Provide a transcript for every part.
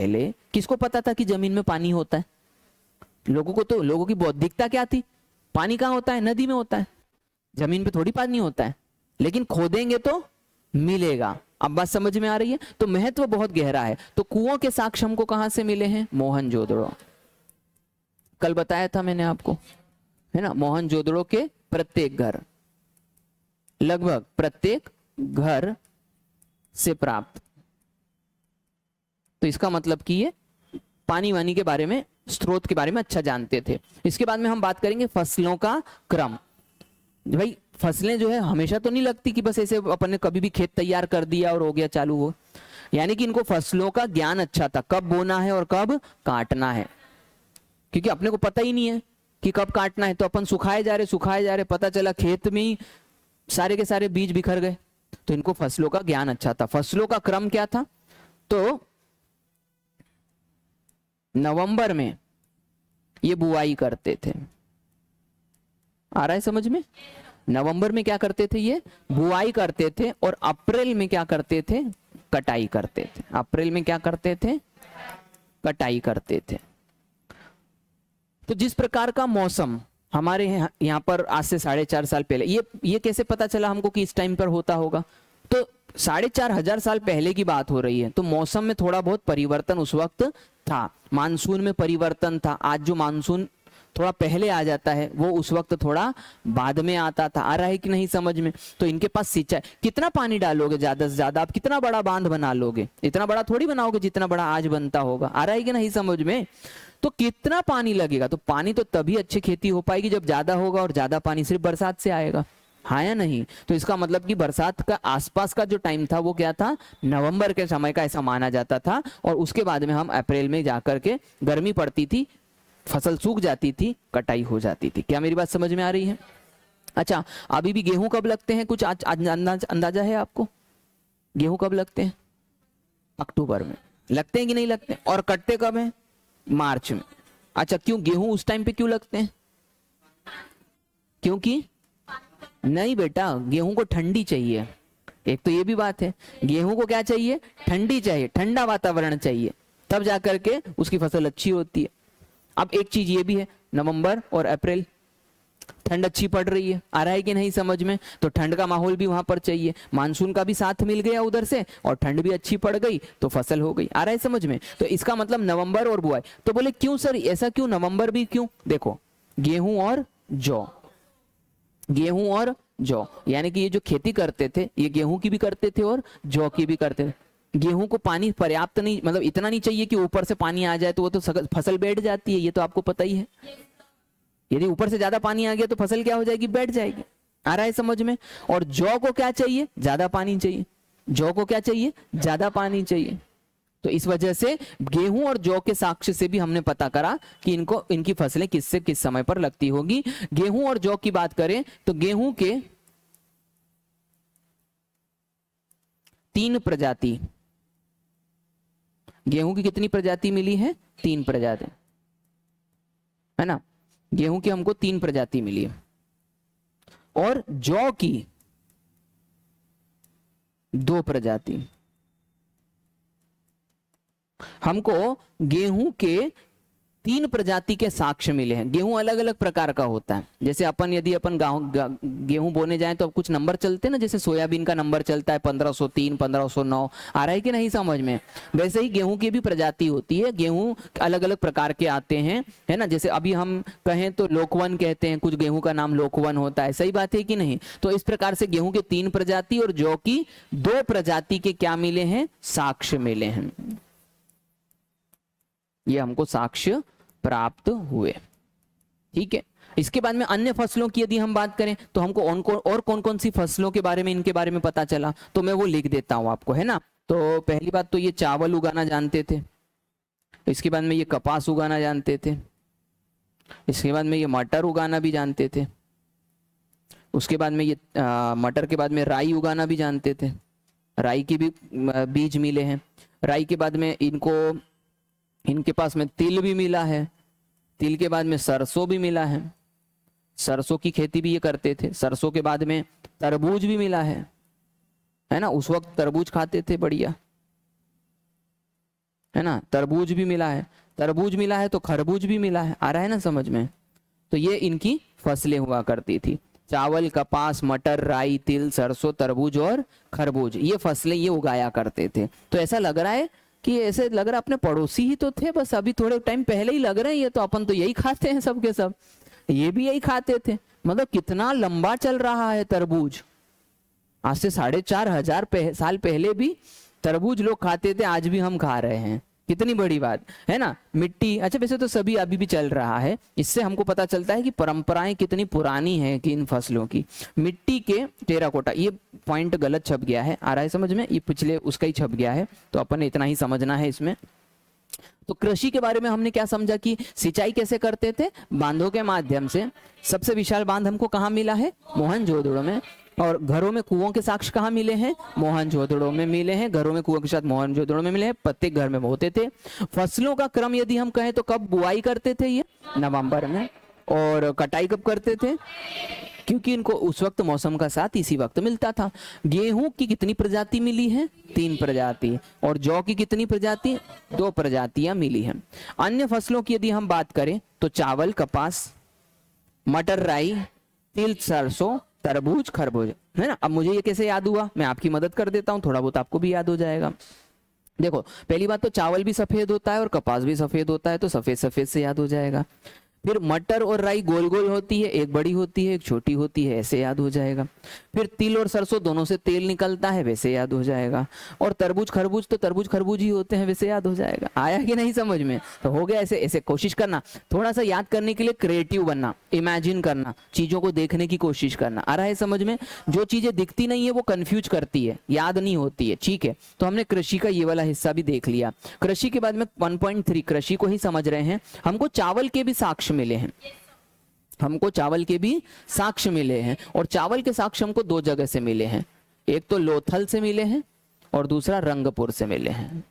पहले किसको पता था कि जमीन में पानी होता है? लोगों की बौद्धिकता क्या थी? पानी कहाँ होता है? नदी में होता है, जमीन पे थोड़ी पानी होता है, लेकिन खोदेंगे तो मिलेगा। अब बात समझ में आ रही है? तो महत्व बहुत गहरा है। तो कुओं के साक्ष्य हमको कहां से मिले हैं? मोहनजोदड़ो। कल बताया था मैंने आपको, है ना, मोहनजोदड़ो के प्रत्येक घर, लगभग प्रत्येक घर से प्राप्त। तो इसका मतलब कि ये पानी वानी के बारे में, स्रोत के बारे में अच्छा जानते थे। इसके बाद में हम बात करेंगे फसलों का क्रम। भाई फसलें जो है हमेशा तो नहीं लगती कि बस ऐसे अपन ने कभी भी खेत तैयार कर दिया और हो गया चालू हो, यानी कि इनको फसलों का ज्ञान अच्छा था, कब बोना है और कब काटना है, क्योंकि अपने को पता ही नहीं है कि कब काटना है। तो अपन सुखाए जा रहे, पता चला खेत में ही सारे के सारे बीज बिखर गए। तो इनको फसलों का ज्ञान अच्छा था। फसलों का क्रम क्या था? तो नवंबर में ये बुआई करते थे। आ रहा है समझ में? नवंबर में क्या करते थे? ये बुआई करते थे। और अप्रैल में क्या करते थे? कटाई करते थे। अप्रैल में क्या करते थे? कटाई करते थे। तो जिस प्रकार का मौसम हमारे यहाँ पर आज से 4.5 साल पहले, ये कैसे पता चला हमको कि इस टाइम पर होता होगा? तो 4,500 साल पहले की बात हो रही है। तो मौसम में थोड़ा बहुत परिवर्तन उस वक्त था, मानसून में परिवर्तन था। आज जो मानसून थोड़ा पहले आ जाता है वो उस वक्त थोड़ा बाद में आता था। आ रहा है कि नहीं समझ में? तो इनके पास सिंचाई, कितना पानी डालोगे ज्यादा से ज्यादा? आप कितना बड़ा बांध बना लोगे? इतना बड़ा थोड़ी बनाओगे जितना बड़ा आज बनता होगा। आ रहा है कि नहीं समझ में? तो कितना पानी लगेगा? तो पानी तो तभी अच्छी खेती हो पाएगी जब ज्यादा होगा, और ज्यादा पानी सिर्फ बरसात से आएगा, हाँ या नहीं? तो इसका मतलब कि बरसात का आसपास का जो टाइम था वो क्या था? नवंबर के समय का ऐसा माना जाता था। और उसके बाद में हम अप्रैल में जाकर के, गर्मी पड़ती थी, फसल सूख जाती थी, कटाई हो जाती थी। क्या मेरी बात समझ में आ रही है? अच्छा, अभी भी गेहूं कब लगते हैं? कुछ अंदाजा है आपको? गेहूं कब लगते हैं? अक्टूबर में लगते हैं कि नहीं लगते? और कटते कब हैं? मार्च में। अच्छा, क्यों गेहूं उस टाइम पे क्यों लगते हैं? क्योंकि नहीं बेटा, गेहूं को ठंडी चाहिए। एक तो ये भी बात है, गेहूं को क्या चाहिए? ठंडी चाहिए, ठंडा वातावरण चाहिए, तब जाकर के उसकी फसल अच्छी होती है। अब एक चीज ये भी है, नवंबर और अप्रैल ठंड अच्छी पड़ रही है। आ रहा है कि नहीं समझ में? तो ठंड का माहौल भी वहां पर चाहिए, मानसून का भी साथ मिल गया उधर से, और ठंड भी अच्छी पड़ गई तो फसल हो गई। आ रहा है समझ में? तो इसका मतलब नवंबर और बुआई। तो बोले क्यों सर ऐसा, क्यों नवंबर भी क्यों? देखो, गेहूं और जौ, गेहूं और जौ, यानी कि ये जो खेती करते थे ये गेहूं की भी करते थे और जौ की भी करते थे। गेहूं को पानी पर्याप्त नहीं, मतलब इतना नहीं चाहिए कि ऊपर से पानी आ जाए तो वो तो फसल बैठ जाती है, ये तो आपको पता ही है। यदि ऊपर से ज्यादा पानी आ गया तो फसल क्या हो जाएगी? बैठ जाएगी। आ रहा है समझ में? और जौ को क्या चाहिए? ज्यादा पानी चाहिए। जौ को क्या चाहिए? ज्यादा पानी चाहिए। तो इस वजह से गेहूं और जौ के साक्ष्य से भी हमने पता करा कि इनकी फसलें किससे किस समय पर लगती होगी। गेहूं और जौ की बात करें तो गेहूं के 3 प्रजाति, गेहूं की कितनी प्रजाति मिली है? 3 प्रजाति, है ना? गेहूं की हमको 3 प्रजाति मिली है, और जौ की 2 प्रजाति। हमको गेहूं के 3 प्रजाति के साक्ष्य मिले हैं। गेहूं अलग अलग प्रकार का होता है। जैसे अपन यदि अपन गेहूं बोने जाएं तो अब कुछ नंबर चलते हैं ना, जैसे सोयाबीन का नंबर चलता है 1503, 1509। आ रहा है कि नहीं समझ में? वैसे ही गेहूं की भी प्रजाति होती है, गेहूं अलग अलग प्रकार के आते हैं, है ना? जैसे अभी हम कहें तो लोकवन कहते हैं, कुछ गेहूं का नाम लोकवन होता है, सही बात है कि नहीं? तो इस प्रकार से गेहूं के 3 प्रजाति और जौ की 2 प्रजाति के क्या मिले हैं? साक्ष्य मिले हैं। ये हमको साक्ष्य प्राप्त हुए, ठीक है। इसके बाद में अन्य फसलों की यदि हम बात करें तो हमको और कौन कौन सी फसलों के बारे में, इनके बारे में पता चला, तो मैं वो लिख देता हूं आपको, है ना? तो पहली बात तो ये चावल उगाना जानते थे, इसके बाद में ये कपास उगाना जानते थे, इसके बाद में ये मटर उगाना भी जानते थे, उसके बाद में ये मटर के बाद में राई उगाना भी जानते थे, राई की भी बीज मिले हैं। राई के बाद में इनके पास में तिल भी मिला है, तिल के बाद में सरसों भी मिला है, सरसों की खेती भी ये करते थे। सरसों के बाद में तरबूज भी मिला है ना? उस वक्त तरबूज खाते थे, बढ़िया। है ना, तरबूज भी मिला है, तरबूज मिला है तो खरबूज भी मिला है, आ रहा है ना समझ में। तो ये इनकी फसलें हुआ करती थी, चावल, कपास, मटर, राई, तिल, सरसों, तरबूज और खरबूज, ये फसलें ये उगाया करते थे। तो ऐसा लग रहा है कि ऐसे लग रहा है अपने पड़ोसी ही तो थे, बस अभी थोड़े टाइम पहले ही लग रहे हैं ये तो अपन तो यही खाते हैं सब के सब, ये भी यही खाते थे। मतलब कितना लंबा चल रहा है तरबूज, आज से 4,500 साल पहले भी तरबूज लोग खाते थे, आज भी हम खा रहे हैं, कितनी बड़ी बात है ना। मिट्टी, अच्छा वैसे तो सभी अभी भी चल रहा है, इससे हमको पता चलता है कि परंपराएं कितनी पुरानी है कि इन फसलों की। मिट्टी के टेराकोटा, ये पॉइंट गलत छप गया है, आ रहा है समझ में, ये पिछले उसका ही छप गया है, तो अपन इतना ही समझना है इसमें। तो कृषि के बारे में हमने क्या समझा कि सिंचाई कैसे करते थे, बांधों के माध्यम से। सबसे विशाल बांध हमको कहाँ मिला है, मोहनजोदड़ो में। और घरों में कुओं के साक्ष्य कहाँ मिले हैं, मोहनजोदड़ो में मिले हैं, घरों में कुओं के साथ मोहनजोदड़ो में मिले हैं, प्रत्येक घर में होते थे। फसलों का क्रम यदि हम कहें तो कब बुआई करते थे, ये नवंबर में, और कटाई कब करते थे, क्योंकि इनको उस वक्त मौसम का साथ इसी वक्त मिलता था। गेहूं की कितनी प्रजाति मिली है, 3 प्रजाति, और जौ की कितनी प्रजाति, 2 प्रजातियां मिली हैं। अन्य फसलों की यदि हम बात करें तो चावल, कपास, मटर, राई, तिल, सरसों, तरबूज, खरबूज, है ना। अब मुझे ये कैसे याद हुआ, मैं आपकी मदद कर देता हूँ, थोड़ा बहुत आपको भी याद हो जाएगा। देखो पहली बात तो चावल भी सफेद होता है और कपास भी सफेद होता है, तो सफेद सफेद से याद हो जाएगा। फिर मटर और राई गोल गोल होती है, एक बड़ी होती है एक छोटी होती है, ऐसे याद हो जाएगा। फिर तिल और सरसों दोनों से तेल निकलता है, वैसे याद हो जाएगा। और तरबूज खरबूज तो तरबूज खरबूज ही होते हैं, वैसे याद हो जाएगा। आया कि नहीं समझ में, तो हो गया। ऐसे ऐसे कोशिश करना, थोड़ा सा याद करने के लिए क्रिएटिव बनना, इमेजिन करना, चीजों को देखने की कोशिश करना। आ रहा है समझ में, जो चीजें दिखती नहीं है वो कंफ्यूज करती है, याद नहीं होती है, ठीक है। तो हमने कृषि का ये वाला हिस्सा भी देख लिया। कृषि के बाद में 1.3 कृषि को ही समझ रहे हैं। हमको चावल के भी साक्ष्य मिले हैं, हमको चावल के भी साक्ष्य मिले हैं, और चावल के साक्ष्य हमको 2 जगह से मिले हैं, एक तो लोथल से मिले हैं और दूसरा रंगपुर से मिले हैं।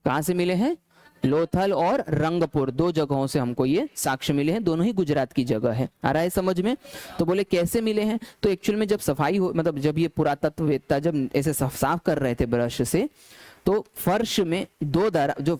कहां से मिले हैं, लोथल और रंगपुर, 2 जगहों से हमको ये साक्ष्य मिले हैं, दोनों ही गुजरात की जगह है। आ रहा है समझ में। तो बोले कैसे मिले हैं, तो एक्चुअल में जब सफाई हो, मतलब जब ये पुरातत्ववेत्ता जब ऐसे साफ कर रहे थे ब्रश से, तो फर्श में 2 दरार, जो